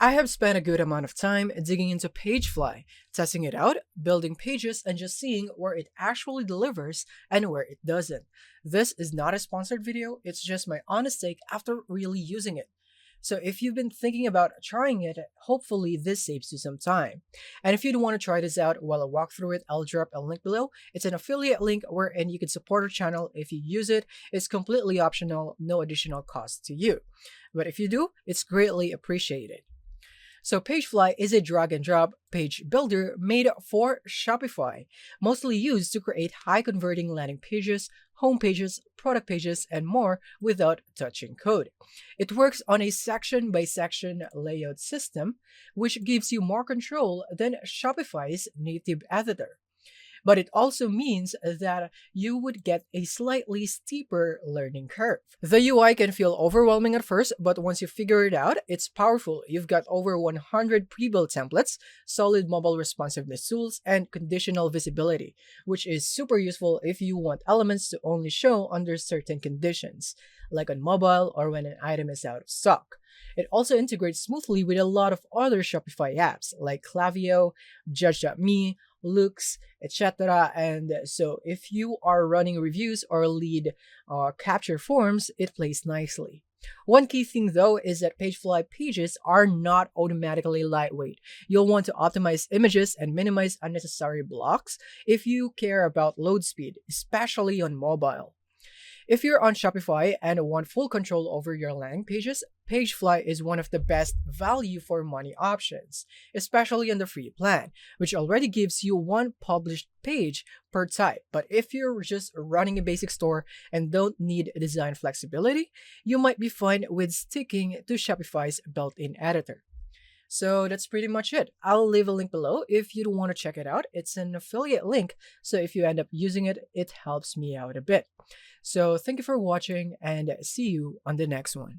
I have spent a good amount of time digging into PageFly, testing it out, building pages, and just seeing where it actually delivers and where it doesn't. This is not a sponsored video, it's just my honest take after really using it. So if you've been thinking about trying it, hopefully this saves you some time. And if you don't want to try this out while I walk through it, I'll drop a link below. It's an affiliate link wherein you can support our channel if you use it. It's completely optional, no additional cost to you. But if you do, it's greatly appreciated. So PageFly is a drag and drop page builder made for Shopify, mostly used to create high converting landing pages, home pages, product pages, and more without touching code. It works on a section by section layout system, which gives you more control than Shopify's native editor. But it also means that you would get a slightly steeper learning curve. The UI can feel overwhelming at first, but once you figure it out, it's powerful. You've got over 100 pre-built templates, solid mobile responsiveness tools, and conditional visibility, which is super useful if you want elements to only show under certain conditions, like on mobile or when an item is out of stock. It also integrates smoothly with a lot of other Shopify apps like Klaviyo, Judge.me, Looks, etc. And so if you are running reviews or lead capture forms, it plays nicely. One key thing though is that PageFly pages are not automatically lightweight. You'll want to optimize images and minimize unnecessary blocks if you care about load speed, especially on mobile. If you're on Shopify and want full control over your landing pages, PageFly is one of the best value for money options, especially on the free plan, which already gives you one published page per type. But if you're just running a basic store and don't need design flexibility, you might be fine with sticking to Shopify's built-in editor. So that's pretty much it. I'll leave a link below if you want to check it out. It's an affiliate link, so if you end up using it, it helps me out a bit. So thank you for watching and see you on the next one.